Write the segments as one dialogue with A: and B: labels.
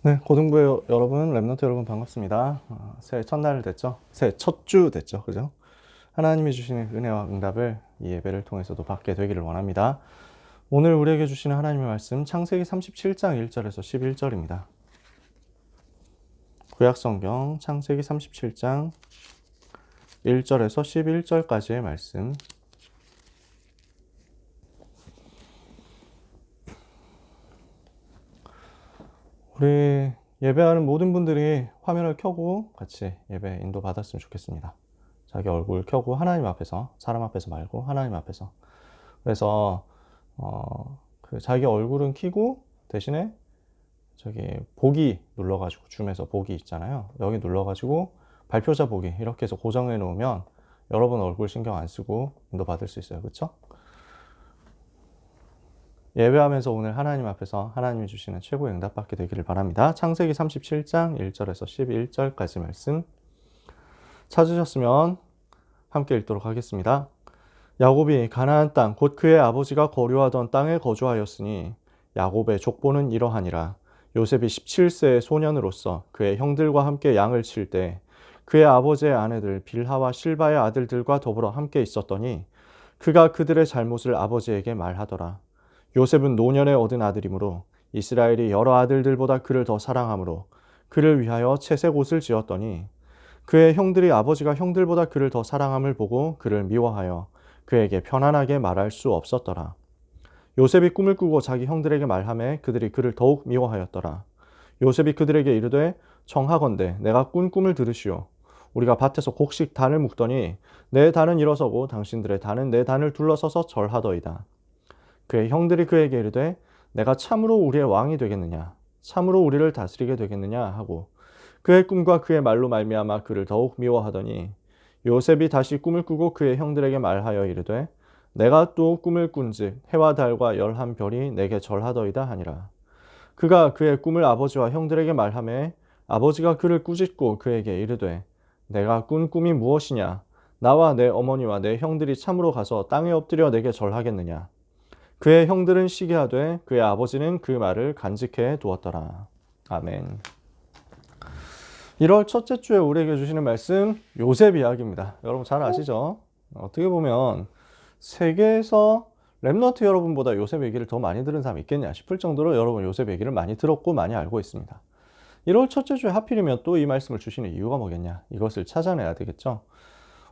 A: 네, 고등부의 여러분, 랩런트 여러분 반갑습니다. 새해 첫날 됐죠? 새해 첫 주 됐죠? 그죠? 하나님이 주시는 은혜와 응답을 이 예배를 통해서도 받게 되기를 원합니다. 오늘 우리에게 주시는 하나님의 말씀 창세기 37장 1절에서 11절입니다. 구약성경 창세기 37장 1절에서 11절까지의 말씀. 우리 예배하는 모든 분들이 화면을 켜고 같이 예배 인도 받았으면 좋겠습니다. 자기 얼굴 켜고 하나님 앞에서, 사람 앞에서 말고 하나님 앞에서. 그래서 자기 얼굴은 켜고 대신에 저기 보기 눌러가지고 줌에서 보기 있잖아요. 여기 눌러가지고 발표자 보기 이렇게 해서 고정해 놓으면 여러분 얼굴 신경 안 쓰고 인도 받을 수 있어요. 그렇죠? 예배하면서 오늘 하나님 앞에서 하나님이 주시는 최고의 응답 받게 되기를 바랍니다. 창세기 37장 1절에서 11절까지 말씀 찾으셨으면 함께 읽도록 하겠습니다. 야곱이 가나안 땅 곧 그의 아버지가 거류하던 땅에 거주하였으니 야곱의 족보는 이러하니라. 요셉이 17세의 소년으로서 그의 형들과 함께 양을 칠 때 그의 아버지의 아내들 빌하와 실바의 아들들과 더불어 함께 있었더니 그가 그들의 잘못을 아버지에게 말하더라. 요셉은 노년에 얻은 아들이므로 이스라엘이 여러 아들들보다 그를 더 사랑하므로 그를 위하여 채색 옷을 지었더니 그의 형들이 아버지가 형들보다 그를 더 사랑함을 보고 그를 미워하여 그에게 편안하게 말할 수 없었더라. 요셉이 꿈을 꾸고 자기 형들에게 말하매 그들이 그를 더욱 미워하였더라. 요셉이 그들에게 이르되 청하건대 내가 꾼 꿈을 들으시오. 우리가 밭에서 곡식 단을 묶더니 내 단은 일어서고 당신들의 단은 내 단을 둘러서서 절하더이다. 그의 형들이 그에게 이르되 내가 참으로 우리의 왕이 되겠느냐 참으로 우리를 다스리게 되겠느냐 하고 그의 꿈과 그의 말로 말미암아 그를 더욱 미워하더니 요셉이 다시 꿈을 꾸고 그의 형들에게 말하여 이르되 내가 또 꿈을 꾼즉 해와 달과 열한 별이 내게 절하더이다 하니라. 그가 그의 꿈을 아버지와 형들에게 말하매 아버지가 그를 꾸짖고 그에게 이르되 내가 꾼 꿈이 무엇이냐 나와 내 어머니와 내 형들이 참으로 가서 땅에 엎드려 내게 절하겠느냐. 그의 형들은 시기하되 그의 아버지는 그 말을 간직해 두었더라. 아멘. 1월 첫째 주에 우리에게 주시는 말씀 요셉 이야기입니다. 여러분 잘 아시죠? 어떻게 보면 세계에서 랩너트 여러분보다 요셉 얘기를 더 많이 들은 사람이 있겠냐 싶을 정도로 여러분 요셉 얘기를 많이 들었고 많이 알고 있습니다. 1월 첫째 주에 하필이면 또 이 말씀을 주시는 이유가 뭐겠냐? 이것을 찾아내야 되겠죠?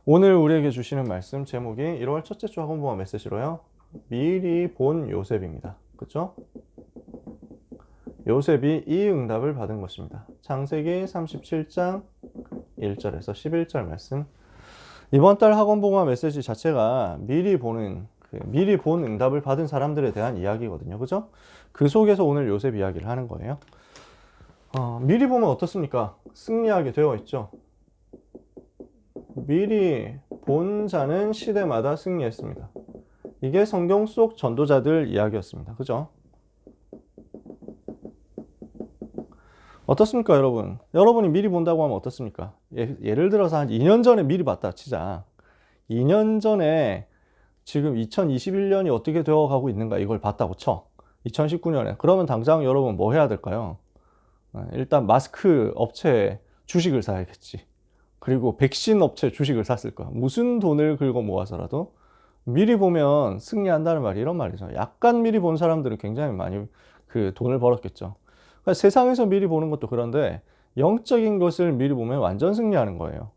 A: 오늘 우리에게 주시는 말씀 제목이 1월 첫째 주 학원부화 메시지로요. 미리 본 요셉입니다. 그렇죠? 요셉이 이 응답을 받은 것입니다. 창세기 37장 1절에서 11절 말씀. 이번 달 학원봉화 메시지 자체가 미리 본 응답을 받은 사람들에 대한 이야기거든요. 그죠? 그 속에서 오늘 요셉 이야기를 하는 거예요. 미리 보면 어떻습니까? 승리하게 되어 있죠. 미리 본 자는 시대마다 승리했습니다. 이게 성경 속 전도자들 이야기였습니다. 그죠? 어떻습니까, 여러분? 여러분이 미리 본다고 하면 어떻습니까? 예를 들어서 한 2년 전에 미리 봤다 치자. 2년 전에 지금 2021년이 어떻게 되어 가고 있는가 이걸 봤다고 쳐. 2019년에. 그러면 당장 여러분 뭐 해야 될까요? 일단 마스크 업체 주식을 사야겠지. 그리고 백신 업체 주식을 샀을 거야. 무슨 돈을 긁어 모아서라도 미리 보면 승리한다는 말이 이런 말이죠. 약간 미리 본 사람들은 굉장히 많이 그 돈을 벌었겠죠. 그러니까 세상에서 미리 보는 것도 그런데 영적인 것을 미리 보면 완전 승리하는 거예요.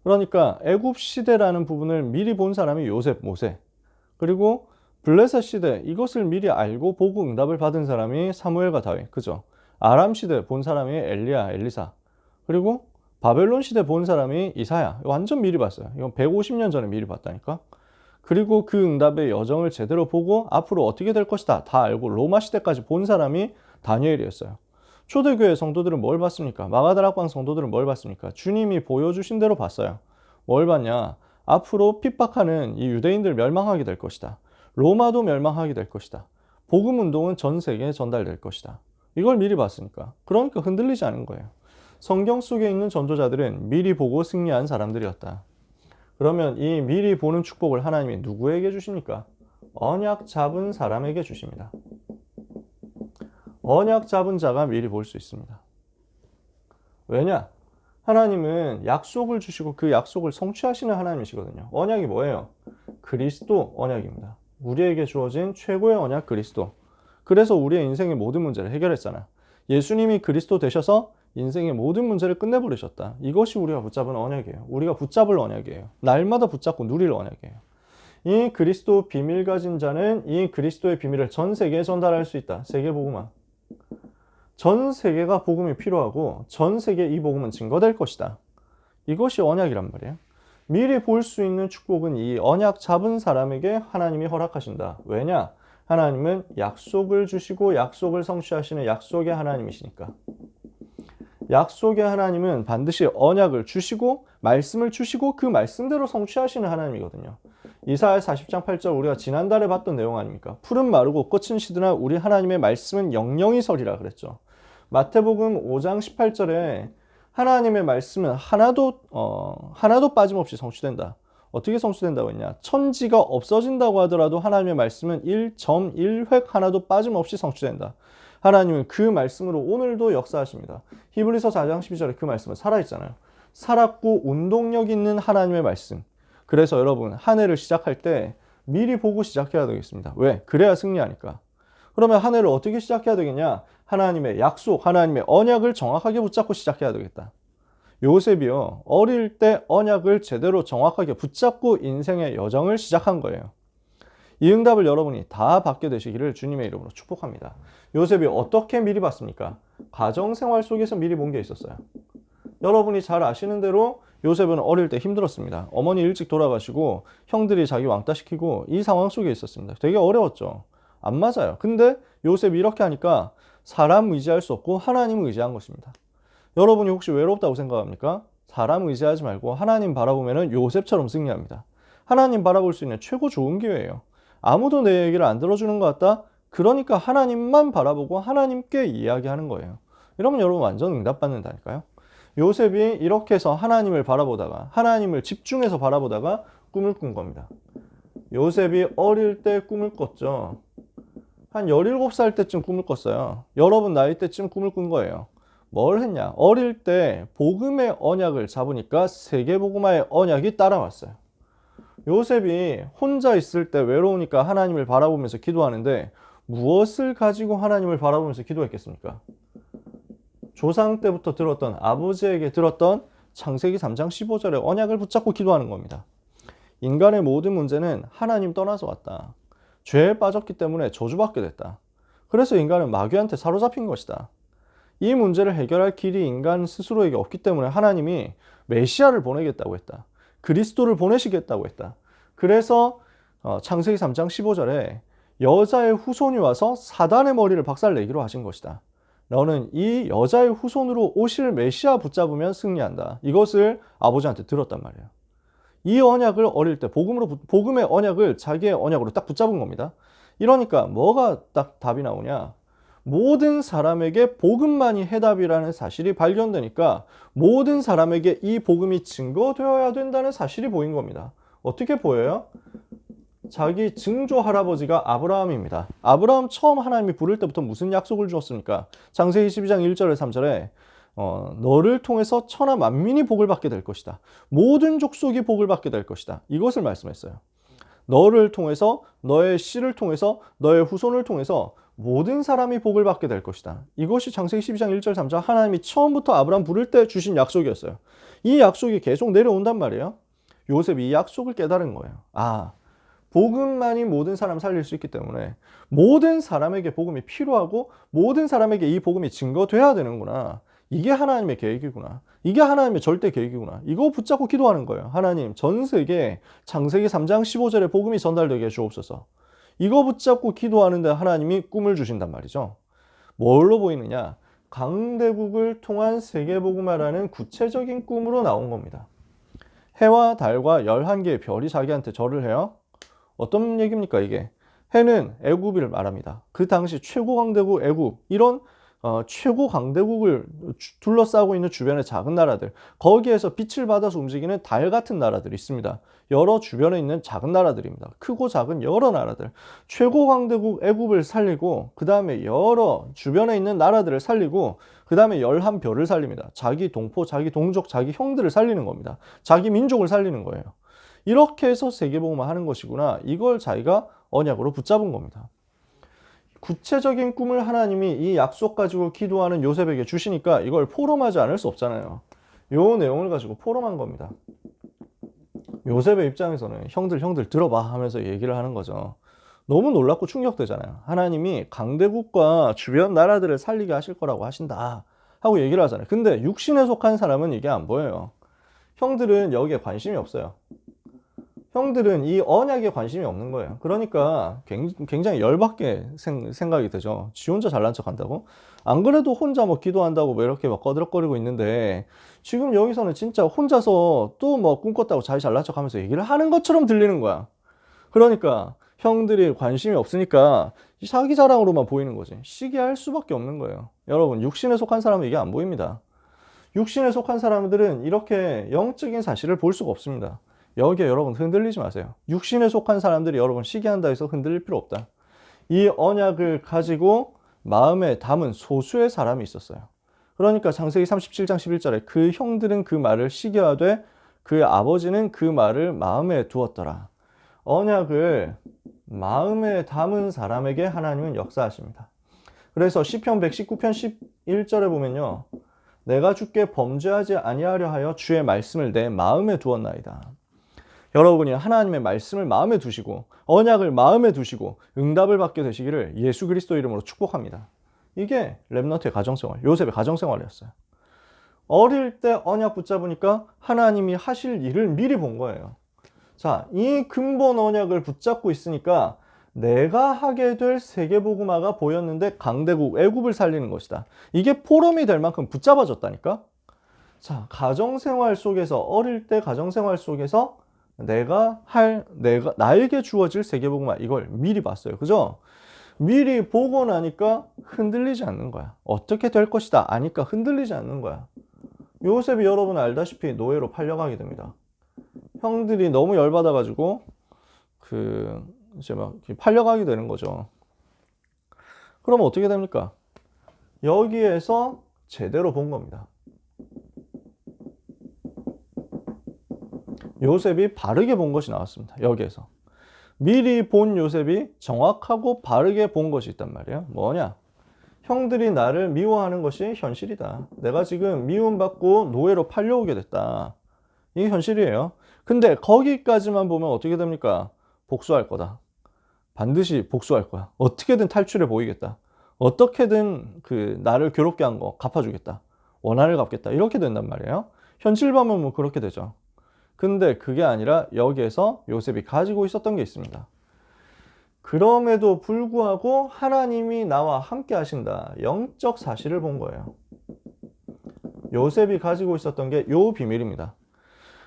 A: 그러니까 애굽 시대라는 부분을 미리 본 사람이 요셉, 모세. 그리고 블레셋 시대 이것을 미리 알고 보고 응답을 받은 사람이 사무엘과 다윗. 그죠? 아람 시대 본 사람이 엘리야, 엘리사. 그리고 바벨론 시대 본 사람이 이사야. 완전 미리 봤어요. 이건 150년 전에 미리 봤다니까. 그리고 그 응답의 여정을 제대로 보고 앞으로 어떻게 될 것이다 다 알고 로마 시대까지 본 사람이 다니엘이었어요. 초대교회 성도들은 뭘 봤습니까? 마가다락방 성도들은 뭘 봤습니까? 주님이 보여주신 대로 봤어요. 뭘 봤냐? 앞으로 핍박하는 이 유대인들 멸망하게 될 것이다. 로마도 멸망하게 될 것이다. 복음 운동은 전 세계에 전달될 것이다. 이걸 미리 봤으니까. 그러니까 흔들리지 않은 거예요. 성경 속에 있는 전도자들은 미리 보고 승리한 사람들이었다. 그러면 이 미리 보는 축복을 하나님이 누구에게 주십니까? 언약 잡은 사람에게 주십니다. 언약 잡은 자가 미리 볼 수 있습니다. 왜냐? 하나님은 약속을 주시고 그 약속을 성취하시는 하나님이시거든요. 언약이 뭐예요? 그리스도 언약입니다. 우리에게 주어진 최고의 언약 그리스도. 그래서 우리의 인생의 모든 문제를 해결했잖아. 예수님이 그리스도 되셔서 인생의 모든 문제를 끝내버리셨다. 이것이 우리가 붙잡은 언약이에요. 우리가 붙잡을 언약이에요. 날마다 붙잡고 누릴 언약이에요. 이 그리스도 비밀 가진 자는 이 그리스도의 비밀을 전 세계에 전달할 수 있다. 세계복음화. 전 세계가 복음이 필요하고 전 세계에 이 복음은 증거될 것이다. 이것이 언약이란 말이에요. 미리 볼 수 있는 축복은 이 언약 잡은 사람에게 하나님이 허락하신다. 왜냐? 하나님은 약속을 주시고 약속을 성취하시는 약속의 하나님이시니까. 약속의 하나님은 반드시 언약을 주시고 말씀을 주시고 그 말씀대로 성취하시는 하나님이거든요. 이사야 40장 8절 우리가 지난달에 봤던 내용 아닙니까? 풀은 마르고 꽃은 시드나 우리 하나님의 말씀은 영영이 서리라 그랬죠. 마태복음 5장 18절에 하나님의 말씀은 하나도 빠짐없이 성취된다. 어떻게 성취된다고 했냐? 천지가 없어진다고 하더라도 하나님의 말씀은 1.1획 하나도 빠짐없이 성취된다. 하나님은 그 말씀으로 오늘도 역사하십니다. 히브리서 4장 12절에 그 말씀은 살아있잖아요. 살았고 운동력 있는 하나님의 말씀. 그래서 여러분 한 해를 시작할 때 미리 보고 시작해야 되겠습니다. 왜? 그래야 승리하니까. 그러면 한 해를 어떻게 시작해야 되겠냐? 하나님의 약속, 하나님의 언약을 정확하게 붙잡고 시작해야 되겠다. 요셉이요, 어릴 때 언약을 제대로 정확하게 붙잡고 인생의 여정을 시작한 거예요. 이 응답을 여러분이 다 받게 되시기를 주님의 이름으로 축복합니다. 요셉이 어떻게 미리 봤습니까? 가정생활 속에서 미리 본 게 있었어요. 여러분이 잘 아시는 대로 요셉은 어릴 때 힘들었습니다. 어머니 일찍 돌아가시고 형들이 자기 왕따 시키고 이 상황 속에 있었습니다. 되게 어려웠죠. 안 맞아요. 근데 요셉이 이렇게 하니까 사람 의지할 수 없고 하나님을 의지한 것입니다. 여러분이 혹시 외롭다고 생각합니까? 사람 의지하지 말고 하나님 바라보면 요셉처럼 승리합니다. 하나님 바라볼 수 있는 최고 좋은 기회예요. 아무도 내 얘기를 안 들어주는 것 같다? 그러니까 하나님만 바라보고 하나님께 이야기하는 거예요. 이러면 여러분 완전 응답받는다니까요. 요셉이 이렇게 해서 하나님을 바라보다가 하나님을 집중해서 바라보다가 꿈을 꾼 겁니다. 요셉이 어릴 때 꿈을 꿨죠. 한 17살 때쯤 꿈을 꿨어요. 여러분 나이 때쯤 꿈을 꾼 거예요. 뭘 했냐? 어릴 때 복음의 언약을 잡으니까 세계복음화의 언약이 따라왔어요. 요셉이 혼자 있을 때 외로우니까 하나님을 바라보면서 기도하는데 무엇을 가지고 하나님을 바라보면서 기도했겠습니까? 조상 때부터 들었던 아버지에게 들었던 창세기 3장 15절의 언약을 붙잡고 기도하는 겁니다. 인간의 모든 문제는 하나님 떠나서 왔다. 죄에 빠졌기 때문에 저주받게 됐다. 그래서 인간은 마귀한테 사로잡힌 것이다. 이 문제를 해결할 길이 인간 스스로에게 없기 때문에 하나님이 메시아를 보내겠다고 했다. 그리스도를 보내시겠다고 했다. 그래서 창세기 3장 15절에 여자의 후손이 와서 사단의 머리를 박살내기로 하신 것이다. 너는 이 여자의 후손으로 오실 메시아 붙잡으면 승리한다. 이것을 아버지한테 들었단 말이에요. 이 언약을 어릴 때 복음의 언약을 자기의 언약으로 딱 붙잡은 겁니다. 이러니까 뭐가 딱 답이 나오냐? 모든 사람에게 복음만이 해답이라는 사실이 발견되니까 모든 사람에게 이 복음이 증거되어야 된다는 사실이 보인 겁니다. 어떻게 보여요? 자기 증조 할아버지가 아브라함입니다. 아브라함 처음 하나님이 부를 때부터 무슨 약속을 주었습니까? 창세기 12장 1절에 3절에 너를 통해서 천하 만민이 복을 받게 될 것이다. 모든 족속이 복을 받게 될 것이다. 이것을 말씀했어요. 너를 통해서, 너의 씨를 통해서, 너의 후손을 통해서 모든 사람이 복을 받게 될 것이다. 이것이 창세기 12장 1절 3절 하나님이 처음부터 아브라함 부를 때 주신 약속이었어요. 이 약속이 계속 내려온단 말이에요. 요셉이 이 약속을 깨달은 거예요. 아, 복음만이 모든 사람 살릴 수 있기 때문에 모든 사람에게 복음이 필요하고 모든 사람에게 이 복음이 증거돼야 되는구나. 이게 하나님의 계획이구나. 이게 하나님의 절대 계획이구나. 이거 붙잡고 기도하는 거예요. 하나님, 전 세계에 창세기 3장 15절에 복음이 전달되게 해주옵소서. 이거 붙잡고 기도하는데 하나님이 꿈을 주신단 말이죠. 뭘로 보이느냐? 강대국을 통한 세계복음화라는 구체적인 꿈으로 나온 겁니다. 해와 달과 11개의 별이 자기한테 절을 해요. 어떤 얘기입니까 이게? 해는 애굽을 말합니다. 그 당시 최고 강대국 애굽, 이런 최고 강대국을 둘러싸고 있는 주변의 작은 나라들, 거기에서 빛을 받아서 움직이는 달 같은 나라들이 있습니다. 여러 주변에 있는 작은 나라들입니다. 크고 작은 여러 나라들. 최고 강대국 애굽을 살리고 그 다음에 여러 주변에 있는 나라들을 살리고 그 그 다음에 11별을 살립니다. 자기 동포, 자기 동족, 자기 형들을 살리는 겁니다. 자기 민족을 살리는 거예요. 이렇게 해서 세계복음화 하는 것이구나. 이걸 자기가 언약으로 붙잡은 겁니다. 구체적인 꿈을 하나님이 이 약속 가지고 기도하는 요셉에게 주시니까 이걸 포럼하지 않을 수 없잖아요. 요 내용을 가지고 포럼한 겁니다. 요셉의 입장에서는 형들 들어봐 하면서 얘기를 하는 거죠. 너무 놀랍고 충격되잖아요. 하나님이 강대국과 주변 나라들을 살리게 하실 거라고 하신다 하고 얘기를 하잖아요. 근데 육신에 속한 사람은 이게 안 보여요. 형들은 여기에 관심이 없어요. 형들은 이 언약에 관심이 없는 거예요. 그러니까 굉장히 열받게 생각이 되죠. 지 혼자 잘난 척 한다고? 안 그래도 혼자 뭐 기도한다고 뭐 이렇게 막 꺼드럭거리고 있는데 지금 여기서는 진짜 혼자서 또 뭐 꿈꿨다고 자기 잘난 척 하면서 얘기를 하는 것처럼 들리는 거야. 그러니까 형들이 관심이 없으니까 자기 자랑으로만 보이는 거지. 시기할 수밖에 없는 거예요. 여러분, 육신에 속한 사람은 이게 안 보입니다. 육신에 속한 사람들은 이렇게 영적인 사실을 볼 수가 없습니다. 여기에 여러분 흔들리지 마세요. 육신에 속한 사람들이 여러분 시기한다 해서 흔들릴 필요 없다. 이 언약을 가지고 마음에 담은 소수의 사람이 있었어요. 그러니까 창세기 37장 11절에 그 형들은 그 말을 시기하되 그 아버지는 그 말을 마음에 두었더라. 언약을 마음에 담은 사람에게 하나님은 역사하십니다. 그래서 시편 119편 11절에 보면요. 내가 주께 범죄하지 아니하려 하여 주의 말씀을 내 마음에 두었나이다. 여러분이 하나님의 말씀을 마음에 두시고 언약을 마음에 두시고 응답을 받게 되시기를 예수 그리스도 이름으로 축복합니다. 이게 렘넌트의 가정생활, 요셉의 가정생활이었어요. 어릴 때 언약 붙잡으니까 하나님이 하실 일을 미리 본 거예요. 자, 이 근본 언약을 붙잡고 있으니까 내가 하게 될 세계복음화가 보였는데 강대국 애굽을 살리는 것이다. 이게 포럼이 될 만큼 붙잡아졌다니까. 자, 가정생활 속에서 어릴 때 가정생활 속에서 나에게 주어질 세계복음화 이걸 미리 봤어요. 그죠? 미리 보고 나니까 흔들리지 않는 거야. 어떻게 될 것이다 아니까 흔들리지 않는 거야. 요셉이 여러분 알다시피 노예로 팔려가게 됩니다. 형들이 너무 열받아가지고 이제 막 팔려가게 되는 거죠. 그러면 어떻게 됩니까? 여기에서 제대로 본 겁니다. 요셉이 바르게 본 것이 나왔습니다. 여기에서. 미리 본 요셉이 정확하고 바르게 본 것이 있단 말이에요. 뭐냐? 형들이 나를 미워하는 것이 현실이다. 내가 지금 미움받고 노예로 팔려오게 됐다. 이게 현실이에요. 근데 거기까지만 보면 어떻게 됩니까? 복수할 거다. 반드시 복수할 거야. 어떻게든 탈출해 보이겠다. 어떻게든 나를 괴롭게 한 거 갚아주겠다. 원한을 갚겠다. 이렇게 된단 말이에요. 현실 보면 뭐 그렇게 되죠. 근데 그게 아니라 여기에서 요셉이 가지고 있었던 게 있습니다. 그럼에도 불구하고 하나님이 나와 함께 하신다. 영적 사실을 본 거예요. 요셉이 가지고 있었던 게 요 비밀입니다.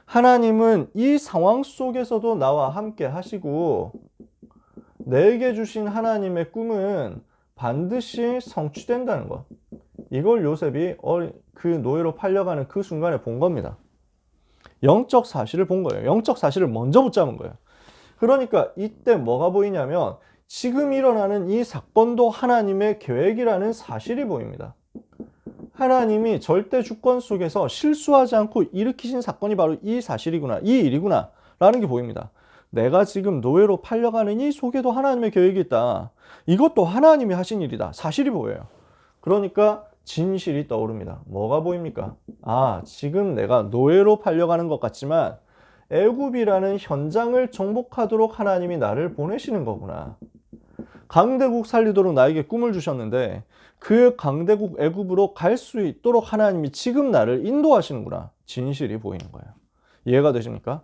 A: 하나님은 이 상황 속에서도 나와 함께 하시고 내게 주신 하나님의 꿈은 반드시 성취된다는 것. 이걸 요셉이 그 노예로 팔려가는 그 순간에 본 겁니다. 영적 사실을 본 거예요. 영적 사실을 먼저 붙잡은 거예요. 그러니까 이때 뭐가 보이냐면 지금 일어나는 이 사건도 하나님의 계획이라는 사실이 보입니다. 하나님이 절대 주권 속에서 실수하지 않고 일으키신 사건이 바로 이 사실이구나, 이 일이구나 라는 게 보입니다. 내가 지금 노예로 팔려가는 이 속에도 하나님의 계획이 있다. 이것도 하나님이 하신 일이다. 사실이 보여요. 그러니까 진실이 떠오릅니다. 뭐가 보입니까? 아, 지금 내가 노예로 팔려가는 것 같지만 애굽이라는 현장을 정복하도록 하나님이 나를 보내시는 거구나. 강대국 살리도록 나에게 꿈을 주셨는데 그 강대국 애굽으로 갈 수 있도록 하나님이 지금 나를 인도하시는구나. 진실이 보이는 거예요. 이해가 되십니까?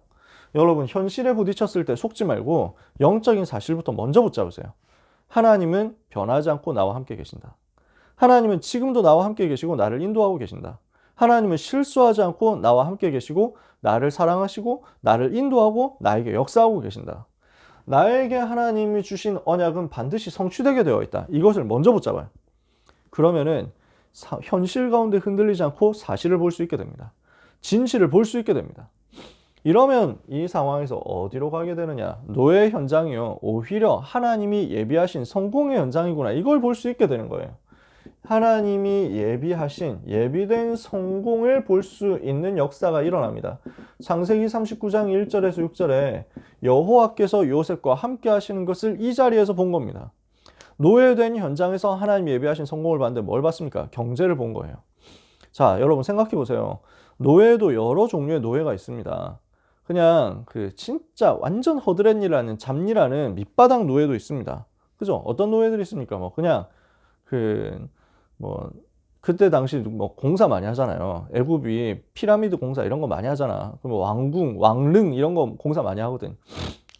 A: 여러분, 현실에 부딪혔을 때 속지 말고 영적인 사실부터 먼저 붙잡으세요. 하나님은 변하지 않고 나와 함께 계신다. 하나님은 지금도 나와 함께 계시고 나를 인도하고 계신다. 하나님은 실수하지 않고 나와 함께 계시고 나를 사랑하시고 나를 인도하고 나에게 역사하고 계신다. 나에게 하나님이 주신 언약은 반드시 성취되게 되어 있다. 이것을 먼저 붙잡아요. 그러면은 현실 가운데 흔들리지 않고 사실을 볼 수 있게 됩니다. 진실을 볼 수 있게 됩니다. 이러면 이 상황에서 어디로 가게 되느냐? 노예 현장이요. 오히려 하나님이 예비하신 성공의 현장이구나. 이걸 볼 수 있게 되는 거예요. 하나님이 예비하신 예비된 성공을 볼 수 있는 역사가 일어납니다. 창세기 39장 1절에서 6절에 여호와께서 요셉과 함께 하시는 것을 이 자리에서 본 겁니다. 노예된 현장에서 하나님이 예비하신 성공을 봤는데 뭘 봤습니까? 경제를 본 거예요. 자, 여러분 생각해 보세요. 노예도 여러 종류의 노예가 있습니다. 그냥 진짜 완전 허드렛일하는 잡일하는 밑바닥 노예도 있습니다. 그죠? 어떤 노예들이 있습니까? 뭐 그냥 뭐 그때 당시 뭐 공사 많이 하잖아요. 애굽이 피라미드 공사 이런 거 많이 하잖아. 그럼 왕궁, 왕릉 이런 거 공사 많이 하거든.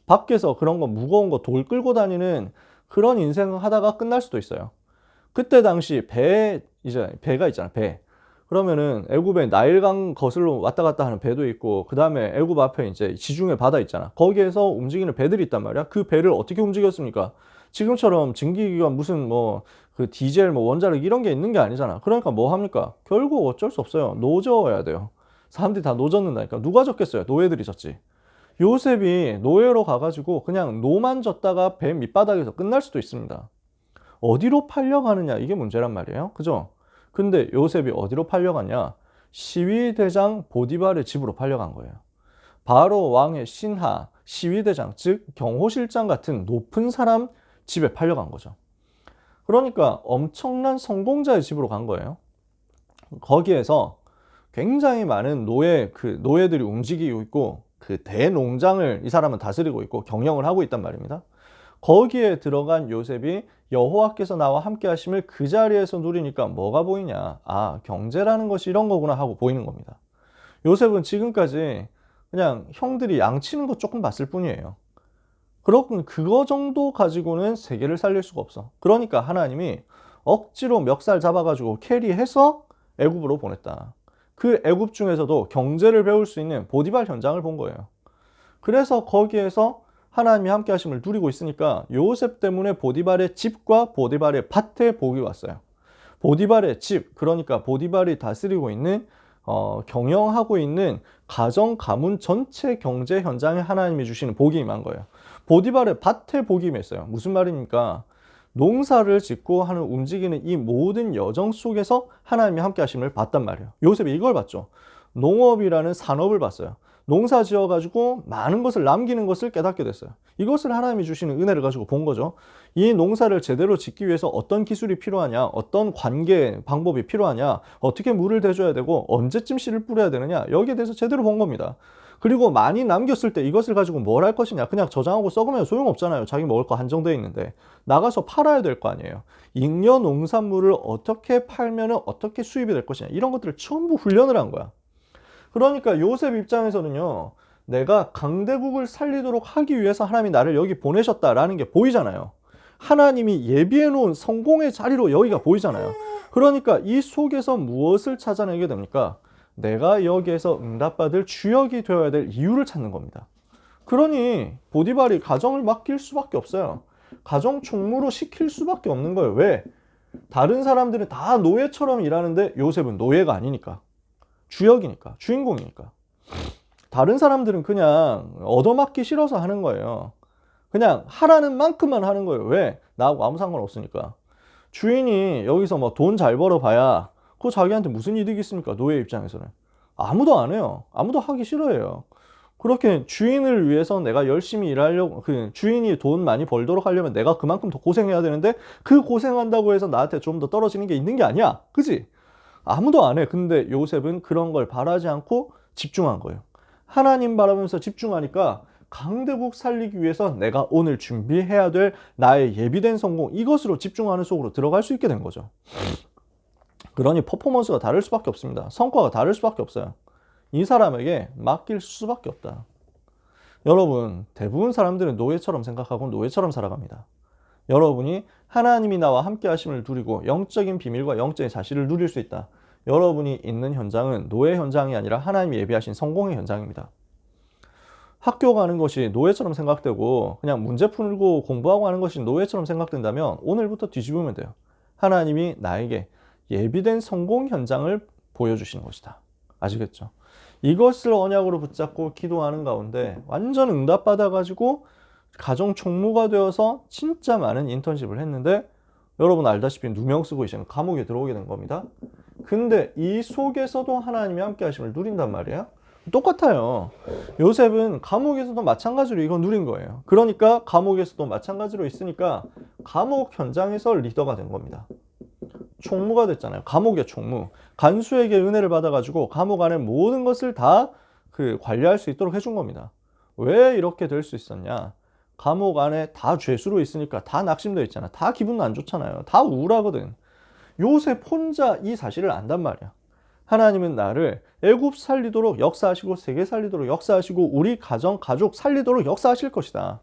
A: 밖에서 그런 거 무거운 거 돌 끌고 다니는 그런 인생을 하다가 끝날 수도 있어요. 그때 당시 배가 있잖아, 배. 그러면은 애굽에 나일강 거슬러 왔다 갔다 하는 배도 있고, 그 다음에 애굽 앞에 이제 지중해 바다 있잖아. 거기에서 움직이는 배들이 있단 말이야. 그 배를 어떻게 움직였습니까? 지금처럼 증기기관 무슨 디젤 원자력 이런 게 있는 게 아니잖아. 그러니까 뭐 합니까? 결국 어쩔 수 없어요. 노져야 돼요. 사람들이 다 노졌는다니까. 누가 졌겠어요? 노예들이 졌지. 요셉이 노예로 가가지고 그냥 노만 졌다가 배 밑바닥에서 끝날 수도 있습니다. 어디로 팔려가느냐 이게 문제란 말이에요. 그죠? 근데 요셉이 어디로 팔려갔냐? 시위대장 보디발의 집으로 팔려간 거예요. 바로 왕의 신하, 시위대장, 즉 경호실장 같은 높은 사람 집에 팔려간 거죠. 그러니까 엄청난 성공자의 집으로 간 거예요. 거기에서 굉장히 많은 노예들이 움직이고 있고, 대농장을 이 사람은 다스리고 있고 경영을 하고 있단 말입니다. 거기에 들어간 요셉이 여호와께서 나와 함께 하심을 그 자리에서 누리니까 뭐가 보이냐? 아, 경제라는 것이 이런 거구나 하고 보이는 겁니다. 요셉은 지금까지 그냥 형들이 양치는 거 조금 봤을 뿐이에요. 그렇군, 그거 정도 가지고는 세계를 살릴 수가 없어. 그러니까 하나님이 억지로 멱살 잡아가지고 캐리해서 애굽으로 보냈다. 그 애굽 중에서도 경제를 배울 수 있는 보디발 현장을 본 거예요. 그래서 거기에서 하나님이 함께 하심을 누리고 있으니까 요셉 때문에 보디발의 집과 보디발의 밭에 복이 왔어요. 보디발의 집, 그러니까 보디발이 다스리고 있는 경영하고 있는 가정 가문 전체 경제 현장에 하나님이 주시는 복이 임한 거예요. 보디발의 밭에 복이 임했어요. 무슨 말입니까? 농사를 짓고 하는 움직이는 이 모든 여정 속에서 하나님이 함께 하심을 봤단 말이에요. 요셉이 이걸 봤죠. 농업이라는 산업을 봤어요. 농사 지어가지고 많은 것을 남기는 것을 깨닫게 됐어요. 이것을 하나님이 주시는 은혜를 가지고 본 거죠. 이 농사를 제대로 짓기 위해서 어떤 기술이 필요하냐, 어떤 관계 방법이 필요하냐, 어떻게 물을 대줘야 되고 언제쯤 씨를 뿌려야 되느냐, 여기에 대해서 제대로 본 겁니다. 그리고 많이 남겼을 때 이것을 가지고 뭘 할 것이냐, 그냥 저장하고 썩으면 소용없잖아요. 자기 먹을 거 한정되어 있는데 나가서 팔아야 될 거 아니에요. 잉여 농산물을 어떻게 팔면은 어떻게 수입이 될 것이냐, 이런 것들을 전부 훈련을 한 거야. 그러니까 요셉 입장에서는요, 내가 강대국을 살리도록 하기 위해서 하나님이 나를 여기 보내셨다라는 게 보이잖아요. 하나님이 예비해 놓은 성공의 자리로 여기가 보이잖아요. 그러니까 이 속에서 무엇을 찾아내게 됩니까? 내가 여기에서 응답받을 주역이 되어야 될 이유를 찾는 겁니다. 그러니 보디발이 가정을 맡길 수밖에 없어요. 가정 총무로 시킬 수밖에 없는 거예요. 왜? 다른 사람들은 다 노예처럼 일하는데 요셉은 노예가 아니니까. 주역이니까, 주인공이니까. 다른 사람들은 그냥 얻어맞기 싫어서 하는 거예요. 그냥 하라는 만큼만 하는 거예요. 왜? 나하고 아무 상관없으니까. 주인이 여기서 뭐 돈 잘 벌어봐야 그거 자기한테 무슨 이득이 있습니까? 노예 입장에서는. 아무도 안 해요. 아무도 하기 싫어해요. 그렇게 주인을 위해서 내가 열심히 일하려고, 주인이 돈 많이 벌도록 하려면 내가 그만큼 더 고생해야 되는데 그 고생한다고 해서 나한테 좀 더 떨어지는 게 있는 게 아니야. 그지? 아무도 안 해. 근데 요셉은 그런 걸 바라지 않고 집중한 거예요. 하나님 바라면서 집중하니까 강대국 살리기 위해서 내가 오늘 준비해야 될 나의 예비된 성공, 이것으로 집중하는 속으로 들어갈 수 있게 된 거죠. 그러니 퍼포먼스가 다를 수밖에 없습니다. 성과가 다를 수밖에 없어요. 이 사람에게 맡길 수밖에 없다. 여러분, 대부분 사람들은 노예처럼 생각하고 노예처럼 살아갑니다. 여러분이 하나님이 나와 함께 하심을 누리고 영적인 비밀과 영적인 사실을 누릴 수 있다. 여러분이 있는 현장은 노예 현장이 아니라 하나님이 예비하신 성공의 현장입니다. 학교 가는 것이 노예처럼 생각되고 그냥 문제 풀고 공부하고 하는 것이 노예처럼 생각된다면 오늘부터 뒤집으면 돼요. 하나님이 나에게 예비된 성공 현장을 보여주시는 것이다. 아시겠죠? 이것을 언약으로 붙잡고 기도하는 가운데 완전 응답받아가지고 가정 총무가 되어서 진짜 많은 인턴십을 했는데 여러분 알다시피 누명 쓰고 이제는 감옥에 들어오게 된 겁니다. 근데 이 속에서도 하나님이 함께 하심을 누린단 말이에요. 똑같아요. 요셉은 감옥에서도 마찬가지로 이거 누린 거예요. 그러니까 감옥에서도 마찬가지로 있으니까 감옥 현장에서 리더가 된 겁니다. 총무가 됐잖아요. 감옥의 총무. 간수에게 은혜를 받아가지고 감옥 안에 모든 것을 다 관리할 수 있도록 해준 겁니다. 왜 이렇게 될 수 있었냐? 감옥 안에 다 죄수로 있으니까 다 낙심되어 있잖아. 다 기분 안 좋잖아요. 다 우울하거든. 요셉 혼자 이 사실을 안단 말이야. 하나님은 나를 애굽 살리도록 역사하시고 세계 살리도록 역사하시고 우리 가정, 가족 살리도록 역사하실 것이다.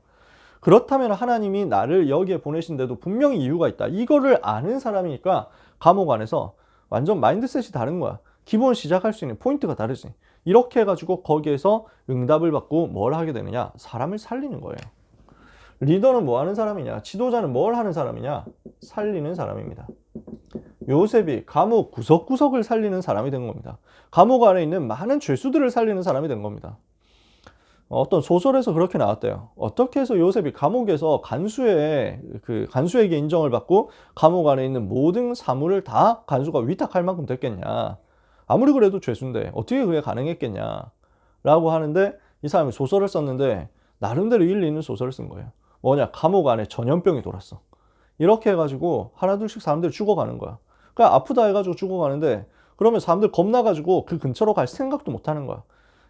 A: 그렇다면 하나님이 나를 여기에 보내신데도 분명히 이유가 있다. 이거를 아는 사람이니까 감옥 안에서 완전 마인드셋이 다른 거야. 기본 시작할 수 있는 포인트가 다르지. 이렇게 해가지고 거기에서 응답을 받고 뭘 하게 되느냐? 사람을 살리는 거예요. 리더는 뭐 하는 사람이냐? 지도자는 뭘 하는 사람이냐? 살리는 사람입니다. 요셉이 감옥 구석구석을 살리는 사람이 된 겁니다. 감옥 안에 있는 많은 죄수들을 살리는 사람이 된 겁니다. 어떤 소설에서 그렇게 나왔대요. 어떻게 해서 요셉이 감옥에서 간수에게 인정을 받고 감옥 안에 있는 모든 사물을 다 간수가 위탁할 만큼 됐겠냐. 아무리 그래도 죄수인데 어떻게 그게 가능했겠냐. 라고 하는데 이 사람이 소설을 썼는데 나름대로 일리 있는 소설을 쓴 거예요. 뭐냐, 감옥 안에 전염병이 돌았어. 이렇게 해가지고 하나둘씩 사람들이 죽어가는 거야. 그러니까 아프다 해가지고 죽어가는데 그러면 사람들 겁나가지고 그 근처로 갈 생각도 못 하는 거야.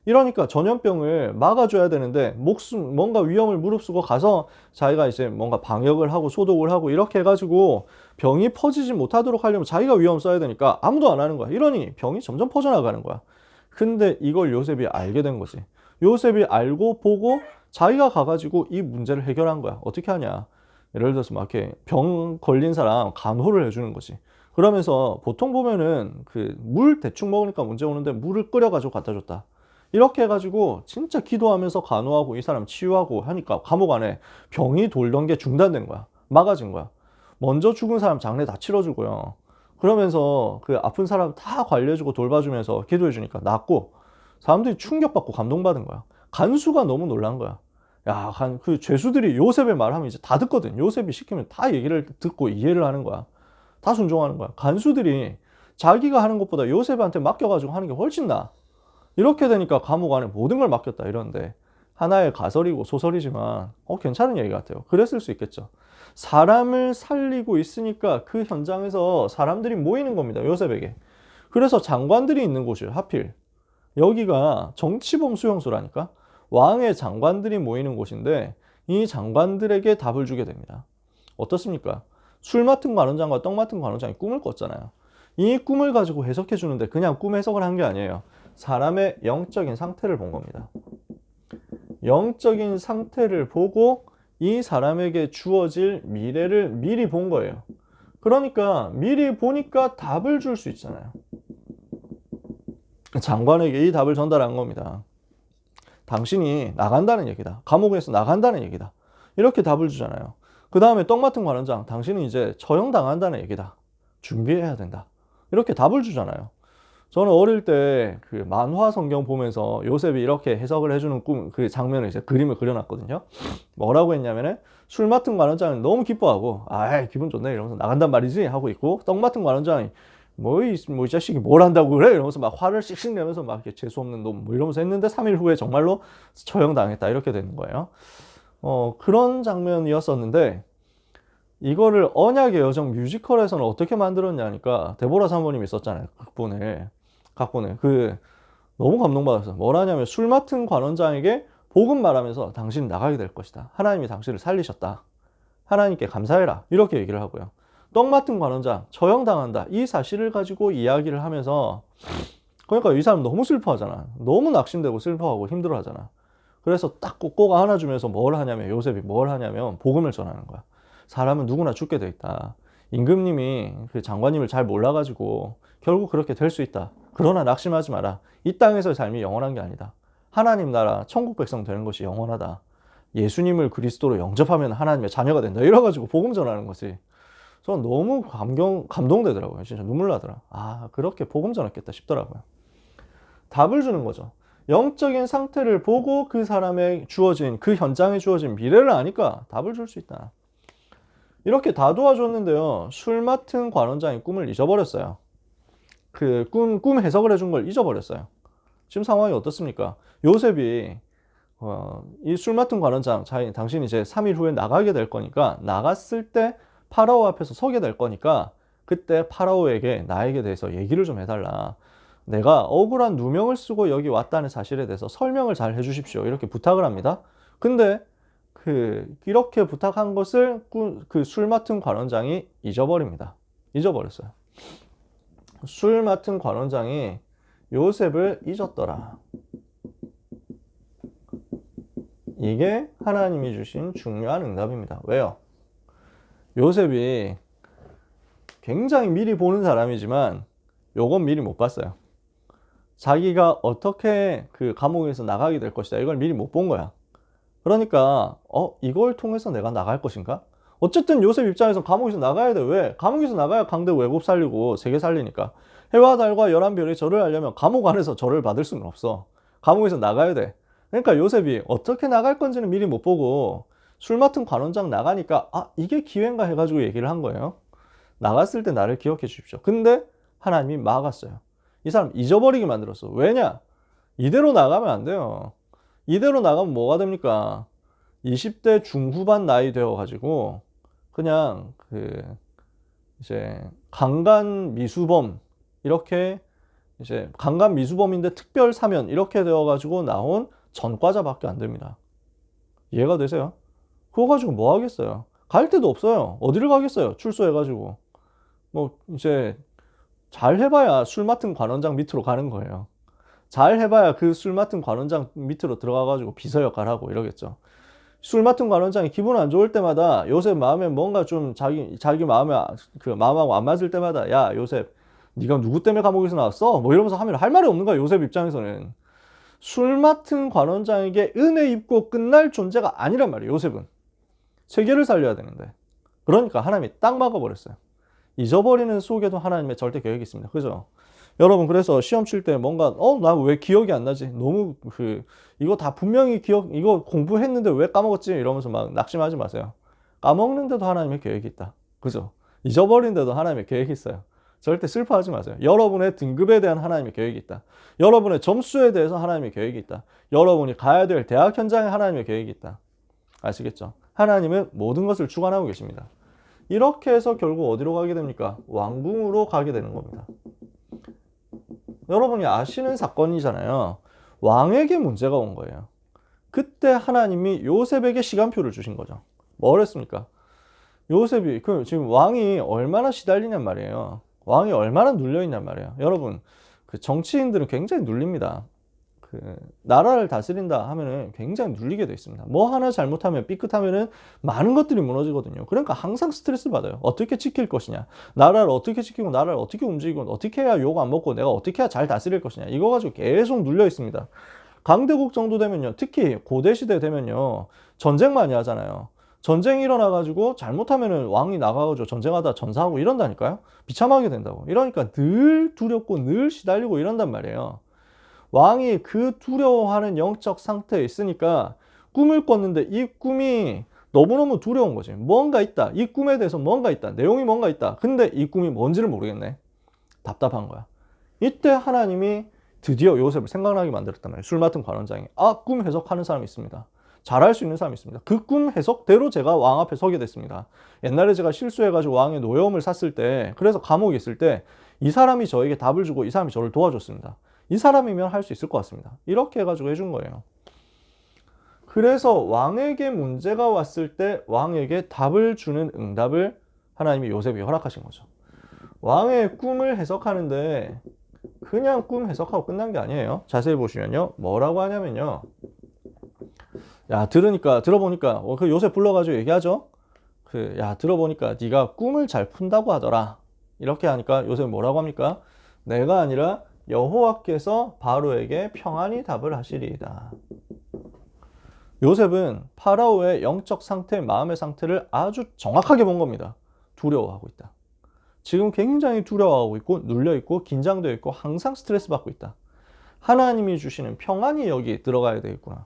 A: 이러니까 전염병을 막아줘야 되는데 뭔가 위험을 무릅쓰고 가서 자기가 이제 뭔가 방역을 하고 소독을 하고 이렇게 해가지고 병이 퍼지지 못하도록 하려면 자기가 위험 써야 되니까 아무도 안 하는 거야. 이러니 병이 점점 퍼져나가는 거야. 근데 이걸 요셉이 알게 된 거지. 요셉이 알고 보고 자기가 가가지고 이 문제를 해결한 거야. 어떻게 하냐. 예를 들어서 막 이렇게 병 걸린 사람 간호를 해주는 거지. 그러면서 보통 보면은 물 대충 먹으니까 문제 오는데 물을 끓여가지고 갖다 줬다. 이렇게 해가지고 진짜 기도하면서 간호하고 이 사람 치유하고 하니까 감옥 안에 병이 돌던 게 중단된 거야. 막아진 거야. 먼저 죽은 사람 장례 다 치러주고요. 그러면서 그 아픈 사람 다 관리해주고 돌봐주면서 기도해주니까 낫고 사람들이 충격받고 감동받은 거야. 간수가 너무 놀란 거야. 야, 그 죄수들이 요셉의 말하면 이제 다 듣거든. 요셉이 시키면 다 얘기를 듣고 이해를 하는 거야. 다 순종하는 거야. 간수들이 자기가 하는 것보다 요셉한테 맡겨가지고 하는 게 훨씬 나아. 이렇게 되니까 감옥 안에 모든 걸 맡겼다 이러는데 하나의 가설이고 소설이지만 괜찮은 얘기 같아요. 그랬을 수 있겠죠. 사람을 살리고 있으니까 그 현장에서 사람들이 모이는 겁니다. 요셉에게. 그래서 장관들이 있는 곳이에요. 하필. 여기가 정치범 수용소라니까. 왕의 장관들이 모이는 곳인데 이 장관들에게 답을 주게 됩니다. 어떻습니까? 술 맡은 관원장과 떡 맡은 관원장이 꿈을 꿨잖아요. 이 꿈을 가지고 해석해 주는데 그냥 꿈 해석을 한 게 아니에요. 사람의 영적인 상태를 본 겁니다. 영적인 상태를 보고 이 사람에게 주어질 미래를 미리 본 거예요. 그러니까 미리 보니까 답을 줄 수 있잖아요. 장관에게 이 답을 전달한 겁니다. 당신이 나간다는 얘기다. 감옥에서 나간다는 얘기다. 이렇게 답을 주잖아요. 그 다음에 떡 맡은 관원장, 당신은 이제 처형당한다는 얘기다. 준비해야 된다. 이렇게 답을 주잖아요. 저는 어릴 때 만화 성경 보면서 요셉이 이렇게 해석을 해주는 장면을 이제 그림을 그려놨거든요. 뭐라고 했냐면은 술 맡은 관원장은 너무 기뻐하고 기분 좋네 이러면서 나간단 말이지 하고 있고, 떡 맡은 관원장이 이 자식이 뭘 한다고 그래 이러면서 막 화를 씩씩 내면서 막 이렇게 재수없는 놈 이러면서 했는데 3일 후에 정말로 처형당했다 이렇게 되는 거예요. 그런 장면이었었는데 이거를 언약의 여정 뮤지컬에서는 어떻게 만들었냐니까 데보라 사모님이 있었잖아요. 각본에 너무 감동받았어요. 뭐라냐면 술 맡은 관원장에게 복음 말하면서 당신 나가게 될 것이다. 하나님이 당신을 살리셨다. 하나님께 감사해라. 이렇게 얘기를 하고요. 떡 맡은 관원장 처형당한다. 이 사실을 가지고 이야기를 하면서 그러니까 이 사람 너무 슬퍼하잖아. 너무 낙심되고 슬퍼하고 힘들어하잖아. 그래서 딱 꼬꼬가 하나 주면서 요셉이 뭘 하냐면 복음을 전하는 거야. 사람은 누구나 죽게 돼 있다. 임금님이 장관님을 잘 몰라가지고 결국 그렇게 될 수 있다. 그러나 낙심하지 마라. 이 땅에서의 삶이 영원한 게 아니다. 하나님 나라 천국 백성 되는 것이 영원하다. 예수님을 그리스도로 영접하면 하나님의 자녀가 된다. 이래가지고 복음 전하는 거지. 저는 너무 감동되더라고요. 진짜 눈물 나더라. 그렇게 복음 전했겠다 싶더라고요. 답을 주는 거죠. 영적인 상태를 보고 그 사람의 주어진, 그 현장에 주어진 미래를 아니까 답을 줄 수 있다. 이렇게 다 도와줬는데요. 술 맡은 관원장이 꿈을 잊어버렸어요. 그 꿈 해석을 해준 걸 잊어버렸어요. 지금 상황이 어떻습니까? 요셉이 이 술 맡은 관원장, 당신이 이제 3일 후에 나가게 될 거니까, 나갔을 때 파라오 앞에서 서게 될 거니까, 그때 파라오에게 나에게 대해서 얘기를 좀 해달라. 내가 억울한 누명을 쓰고 여기 왔다는 사실에 대해서 설명을 잘 해주십시오. 이렇게 부탁을 합니다. 근데 이렇게 부탁한 것을 그 술 맡은 관원장이 잊어버립니다. 잊어버렸어요. 술 맡은 관원장이 요셉을 잊었더라. 이게 하나님이 주신 중요한 응답입니다. 왜요? 요셉이 굉장히 미리 보는 사람이지만 요건 미리 못 봤어요. 자기가 어떻게 그 감옥에서 나가게 될 것이다. 이걸 미리 못 본 거야. 그러니까 이걸 통해서 내가 나갈 것인가? 어쨌든 요셉 입장에서 감옥에서 나가야 돼. 왜? 감옥에서 나가야 강대 외국 살리고 세계 살리니까. 해와 달과 11별이 절을 하려면 감옥 안에서 절을 받을 수는 없어. 감옥에서 나가야 돼. 그러니까 요셉이 어떻게 나갈 건지는 미리 못 보고 술 맡은 관원장 나가니까 이게 기회인가 해가지고 얘기를 한 거예요. 나갔을 때 나를 기억해 주십시오. 근데 하나님이 막았어요. 이 사람 잊어버리게 만들었어. 왜냐? 이대로 나가면 안 돼요. 이대로 나가면 뭐가 됩니까? 20대 중후반 나이 되어가지고 그냥 이제 강간 미수범, 이렇게 이제 강간 미수범인데 특별 사면 이렇게 되어가지고 나온 전과자밖에 안 됩니다. 이해가 되세요? 그거 가지고 뭐 하겠어요? 갈 데도 없어요. 어디를 가겠어요? 출소해가지고. 뭐 이제 잘 해봐야 술 맡은 관원장 밑으로 가는 거예요. 잘 해봐야 그 술 맡은 관원장 밑으로 들어가가지고 비서 역할을 하고 이러겠죠. 술 맡은 관원장이 기분 안 좋을 때마다 요셉 마음에 뭔가 좀 자기 마음에 마음하고 안 맞을 때마다, 야 요셉, 네가 누구 때문에 감옥에서 나왔어? 뭐 이러면서 하면 할 말이 없는 거야. 요셉 입장에서는 술 맡은 관원장에게 은혜 입고 끝날 존재가 아니란 말이에요. 요셉은 세계를 살려야 되는데. 그러니까 하나님이 딱 막아버렸어요. 잊어버리는 속에도 하나님의 절대 계획이 있습니다. 그죠? 여러분, 그래서 시험 칠 때 뭔가 나 왜 기억이 안 나지? 너무 이거 다 분명히 이거 공부했는데 왜 까먹었지? 이러면서 막 낙심하지 마세요. 까먹는데도 하나님의 계획이 있다. 그죠? 잊어버린데도 하나님의 계획이 있어요. 절대 슬퍼하지 마세요. 여러분의 등급에 대한 하나님의 계획이 있다. 여러분의 점수에 대해서 하나님의 계획이 있다. 여러분이 가야 될 대학 현장에 하나님의 계획이 있다. 아시겠죠? 하나님은 모든 것을 주관하고 계십니다. 이렇게 해서 결국 어디로 가게 됩니까? 왕궁으로 가게 되는 겁니다. 여러분이 아시는 사건이잖아요. 왕에게 문제가 온 거예요. 그때 하나님이 요셉에게 시간표를 주신 거죠. 뭘 했습니까? 요셉이 지금 왕이 얼마나 시달리냔 말이에요. 왕이 얼마나 눌려있냔 말이에요. 여러분, 정치인들은 굉장히 눌립니다. 나라를 다스린다 하면은 굉장히 눌리게 돼 있습니다. 뭐 하나 잘못하면, 삐끗하면은 많은 것들이 무너지거든요. 그러니까 항상 스트레스 받아요. 어떻게 지킬 것이냐, 나라를 어떻게 지키고, 나라를 어떻게 움직이고, 어떻게 해야 욕 안 먹고, 내가 어떻게 해야 잘 다스릴 것이냐, 이거 가지고 계속 눌려 있습니다. 강대국 정도 되면요, 특히 고대시대 되면요, 전쟁 많이 하잖아요. 전쟁이 일어나가지고 잘못하면은 왕이 나가가지고 전쟁하다 전사하고 이런다니까요. 비참하게 된다고. 이러니까 늘 두렵고 늘 시달리고 이런단 말이에요. 왕이 그 두려워하는 영적 상태에 있으니까 꿈을 꿨는데 이 꿈이 너무너무 두려운 거지. 뭔가 있다. 이 꿈에 대해서 뭔가 있다. 내용이 뭔가 있다. 근데 이 꿈이 뭔지를 모르겠네. 답답한 거야. 이때 하나님이 드디어 요셉을 생각나게 만들었단 말이에요. 술 맡은 관원장이. 꿈 해석하는 사람이 있습니다. 잘할 수 있는 사람이 있습니다. 그 꿈 해석대로 제가 왕 앞에 서게 됐습니다. 옛날에 제가 실수해가지고 왕의 노여움을 샀을 때, 그래서 감옥에 있을 때 이 사람이 저에게 답을 주고 이 사람이 저를 도와줬습니다. 이 사람이면 할 수 있을 것 같습니다. 이렇게 해가지고 해준 거예요. 그래서 왕에게 문제가 왔을 때 왕에게 답을 주는 응답을 하나님이 요셉이 허락하신 거죠. 왕의 꿈을 해석하는데 그냥 꿈 해석하고 끝난 게 아니에요. 자세히 보시면요, 뭐라고 하냐면요, 들어보니까 그 요셉 불러가지고 얘기하죠. 들어보니까 네가 꿈을 잘 푼다고 하더라. 이렇게 하니까 요셉 뭐라고 합니까? 내가 아니라 여호와께서 바로에게 평안히 답을 하시리이다. 요셉은 파라오의 영적 상태, 마음의 상태를 아주 정확하게 본 겁니다. 두려워하고 있다. 지금 굉장히 두려워하고 있고 눌려있고 긴장되어 있고 항상 스트레스 받고 있다. 하나님이 주시는 평안이 여기 들어가야 되겠구나.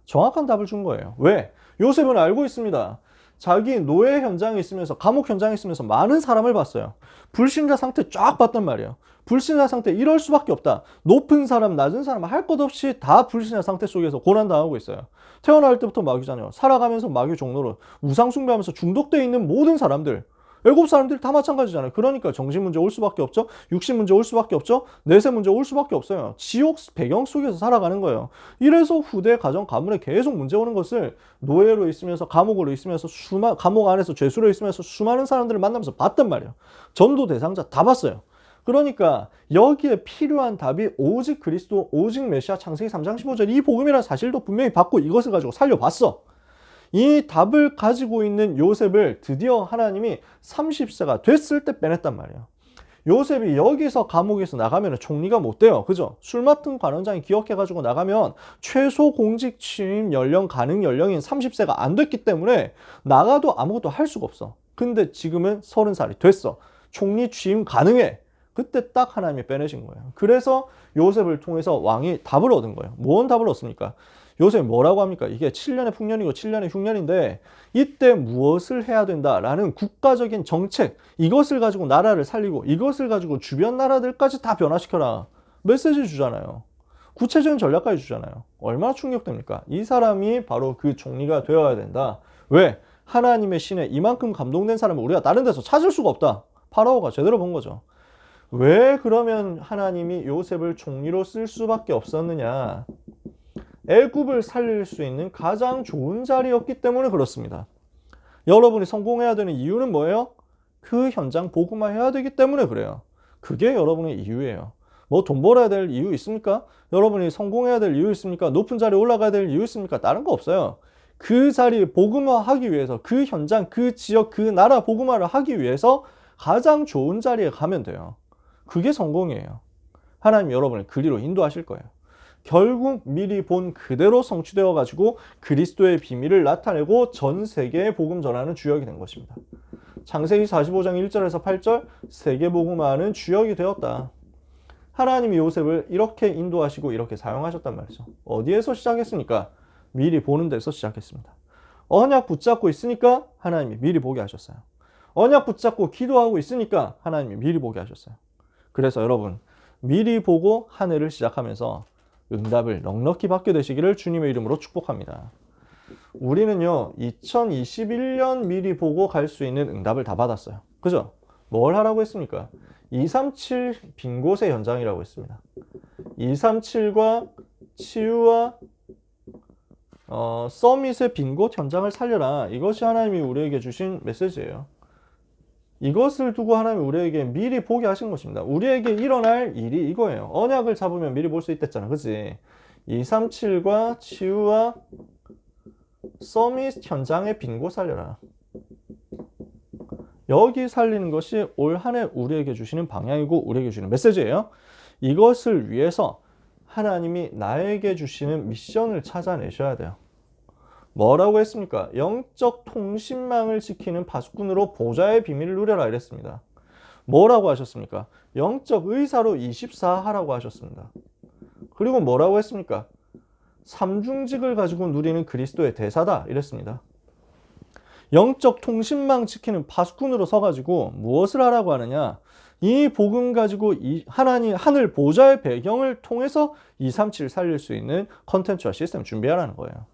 A: 정확한 답을 준 거예요. 왜? 요셉은 알고 있습니다. 자기 노예 현장에 있으면서, 감옥 현장에 있으면서 많은 사람을 봤어요. 불신자 상태 쫙 봤단 말이에요. 불신자 상태 이럴 수밖에 없다. 높은 사람, 낮은 사람 할 것 없이 다 불신자 상태 속에서 고난당하고 있어요. 태어날 때부터 마귀잖아요. 살아가면서 마귀 종로로 우상 숭배하면서 중독되어 있는 모든 사람들, 애국 사람들이 다 마찬가지잖아요. 그러니까 정신 문제 올 수밖에 없죠. 육신 문제 올 수밖에 없죠. 내세 문제 올 수밖에 없어요. 지옥 배경 속에서 살아가는 거예요. 이래서 후대 가정 가문에 계속 문제 오는 것을 노예로 있으면서, 감옥으로 있으면서, 감옥 안에서 죄수로 있으면서 수많은 사람들을 만나면서 봤단 말이에요. 전도 대상자 다 봤어요. 그러니까 여기에 필요한 답이 오직 그리스도, 오직 메시아, 창세기 3장 15절 이 복음이라는 사실도 분명히 받고 이것을 가지고 살려봤어. 이 답을 가지고 있는 요셉을 드디어 하나님이 30세가 됐을 때 빼냈단 말이에요. 요셉이 여기서 감옥에서 나가면 총리가 못 돼요. 그죠? 술 맡은 관원장이 기억해가지고 나가면 최소 공직 취임 연령, 가능 연령인 30세가 안 됐기 때문에 나가도 아무것도 할 수가 없어. 근데 지금은 30살이 됐어. 총리 취임 가능해. 그때 딱 하나님이 빼내신 거예요. 그래서 요셉을 통해서 왕이 답을 얻은 거예요. 뭔 답을 얻습니까? 요셉이 뭐라고 합니까? 이게 7년의 풍년이고 7년의 흉년인데 이때 무엇을 해야 된다라는 국가적인 정책, 이것을 가지고 나라를 살리고 이것을 가지고 주변 나라들까지 다 변화시켜라. 메시지 주잖아요. 구체적인 전략까지 주잖아요. 얼마나 충격됩니까? 이 사람이 바로 그 총리가 되어야 된다. 왜? 하나님의 신에 이만큼 감동된 사람을 우리가 다른 데서 찾을 수가 없다. 파라오가 제대로 본 거죠. 왜 그러면 하나님이 요셉을 총리로 쓸 수밖에 없었느냐? 애굽을 살릴 수 있는 가장 좋은 자리였기 때문에 그렇습니다. 여러분이 성공해야 되는 이유는 뭐예요? 그 현장 복음화해야 되기 때문에 그래요. 그게 여러분의 이유예요. 뭐 돈 벌어야 될 이유 있습니까? 여러분이 성공해야 될 이유 있습니까? 높은 자리에 올라가야 될 이유 있습니까? 다른 거 없어요. 그 자리 복음화하기 위해서, 그 현장, 그 지역, 그 나라 복음화를 하기 위해서 가장 좋은 자리에 가면 돼요. 그게 성공이에요. 하나님 여러분을 그리로 인도하실 거예요. 결국 미리 본 그대로 성취되어 가지고 그리스도의 비밀을 나타내고 전 세계에 복음 전하는 주역이 된 것입니다. 창세기 45장 1절에서 8절 세계 복음화는 주역이 되었다. 하나님이 요셉을 이렇게 인도하시고 이렇게 사용하셨단 말이죠. 어디에서 시작했습니까? 미리 보는 데서 시작했습니다. 언약 붙잡고 있으니까 하나님이 미리 보게 하셨어요. 언약 붙잡고 기도하고 있으니까 하나님이 미리 보게 하셨어요. 그래서 여러분 미리 보고 한 해를 시작하면서 응답을 넉넉히 받게 되시기를 주님의 이름으로 축복합니다. 우리는요 2021년 미리 보고 갈 수 있는 응답을 다 받았어요. 그죠? 뭘 하라고 했습니까? 237 빈 곳의 현장이라고 했습니다. 237과 치유와 서밋의 빈 곳 현장을 살려라. 이것이 하나님이 우리에게 주신 메시지예요. 이것을 두고 하나님이 우리에게 미리 보게 하신 것입니다. 우리에게 일어날 일이 이거예요. 언약을 잡으면 미리 볼 수 있댔잖아. 그치? 237과 치유와 서밋 현장의 빈 곳 살려라. 여기 살리는 것이 올 한 해 우리에게 주시는 방향이고 우리에게 주시는 메시지예요. 이것을 위해서 하나님이 나에게 주시는 미션을 찾아내셔야 돼요. 뭐라고 했습니까? 영적 통신망을 지키는 파수꾼으로 보좌의 비밀을 누려라 이랬습니다. 뭐라고 하셨습니까? 영적 의사로 24 하라고 하셨습니다. 그리고 뭐라고 했습니까? 삼중직을 가지고 누리는 그리스도의 대사다 이랬습니다. 영적 통신망 지키는 파수꾼으로 서가지고 무엇을 하라고 하느냐? 이 복음 가지고 하나님 하늘 보좌의 배경을 통해서 237 살릴 수 있는 컨텐츠와 시스템 준비하라는 거예요.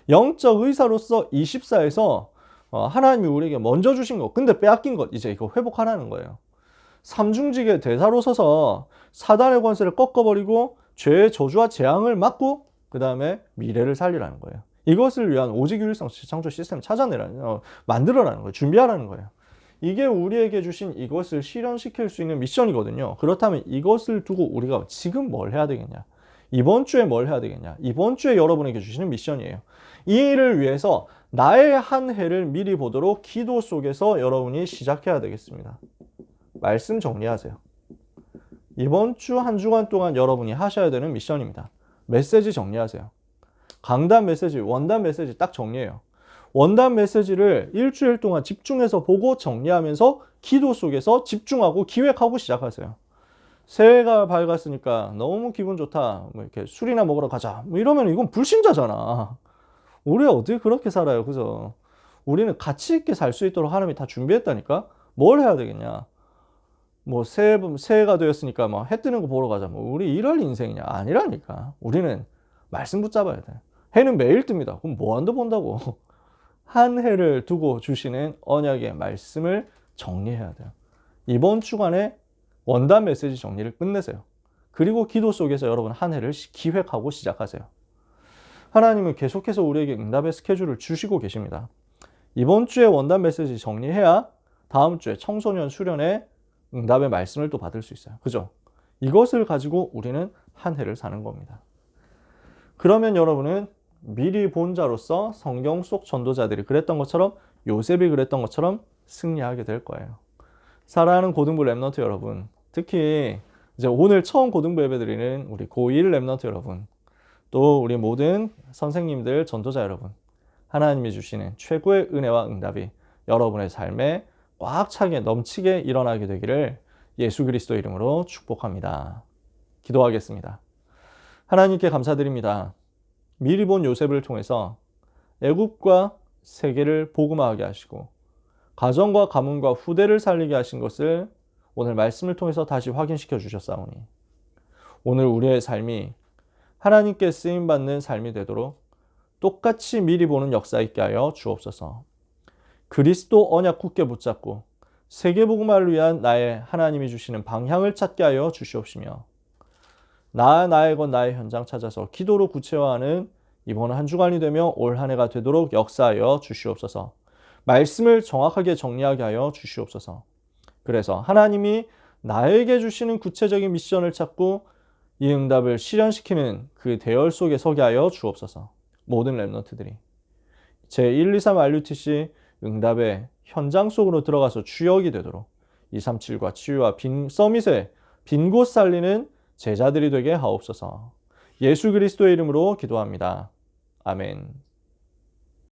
A: 영적 의사로서 24에서 하나님이 우리에게 먼저 주신 것, 근데 빼앗긴 것, 이제 이거 회복하라는 거예요. 삼중직의 대사로 서서 사단의 권세를 꺾어버리고 죄의 저주와 재앙을 막고 그 다음에 미래를 살리라는 거예요. 이것을 위한 오직 유일성 창조 시스템 만들어라는 거예요. 준비하라는 거예요. 이게 우리에게 주신 이것을 실현시킬 수 있는 미션이거든요. 그렇다면 이것을 두고 우리가 지금 뭘 해야 되겠냐? 이번 주에 뭘 해야 되겠냐? 이번 주에 여러분에게 주시는 미션이에요. 이 일을 위해서 나의 한 해를 미리 보도록 기도 속에서 여러분이 시작해야 되겠습니다. 말씀 정리하세요. 이번 주 한 주간 동안 여러분이 하셔야 되는 미션입니다. 메시지 정리하세요. 강단 메시지, 원단 메시지 딱 정리해요. 원단 메시지를 일주일 동안 집중해서 보고 정리하면서 기도 속에서 집중하고 기획하고 시작하세요. 새해가 밝았으니까 너무 기분 좋다. 뭐 이렇게 술이나 먹으러 가자. 뭐 이러면 이건 불신자잖아. 우리 어떻게 그렇게 살아요. 그죠? 우리는 가치 있게 살 수 있도록 하나님이 다 준비했다니까? 뭘 해야 되겠냐? 뭐 새해가 되었으니까 뭐 해 뜨는 거 보러 가자. 뭐 우리 이럴 인생이냐? 아니라니까. 우리는 말씀 붙잡아야 돼. 해는 매일 뜹니다. 그럼 뭐 한다 본다고. 한 해를 두고 주시는 언약의 말씀을 정리해야 돼요. 이번 주간에 원단 메시지 정리를 끝내세요. 그리고 기도 속에서 여러분 한 해를 기획하고 시작하세요. 하나님은 계속해서 우리에게 응답의 스케줄을 주시고 계십니다. 이번 주에 원단 메시지 정리해야 다음 주에 청소년 수련회 응답의 말씀을 또 받을 수 있어요. 그죠? 이것을 가지고 우리는 한 해를 사는 겁니다. 그러면 여러분은 미리 본 자로서 성경 속 전도자들이 그랬던 것처럼, 요셉이 그랬던 것처럼 승리하게 될 거예요. 사랑하는 고등부 랩넌트 여러분, 특히 이제 오늘 처음 고등부 예배 드리는 우리 고1 랩넌트 여러분, 또 우리 모든 선생님들, 전도자 여러분, 하나님이 주시는 최고의 은혜와 응답이 여러분의 삶에 꽉 차게 넘치게 일어나게 되기를 예수 그리스도 이름으로 축복합니다. 기도하겠습니다. 하나님께 감사드립니다. 미리 본 요셉을 통해서 애굽과 세계를 복음화하게 하시고 가정과 가문과 후대를 살리게 하신 것을 오늘 말씀을 통해서 다시 확인시켜 주셨사오니 오늘 우리의 삶이 하나님께 쓰임받는 삶이 되도록 똑같이 미리 보는 역사 있게 하여 주옵소서. 그리스도 언약 굳게 붙잡고 세계복음화를 위한 나의 하나님이 주시는 방향을 찾게 하여 주시옵시며 나의 것 나의 현장 찾아서 기도로 구체화하는 이번 한 주간이 되며 올 한 해가 되도록 역사하여 주시옵소서. 말씀을 정확하게 정리하게 하여 주시옵소서. 그래서 하나님이 나에게 주시는 구체적인 미션을 찾고 이 응답을 실현시키는 그 대열 속에 서게 하여 주옵소서. 모든 랩넌트들이 제123 RUTC 응답의 현장 속으로 들어가서 주역이 되도록 237과 치유와 서밋에 빈 곳 살리는 제자들이 되게 하옵소서. 예수 그리스도의 이름으로 기도합니다. 아멘.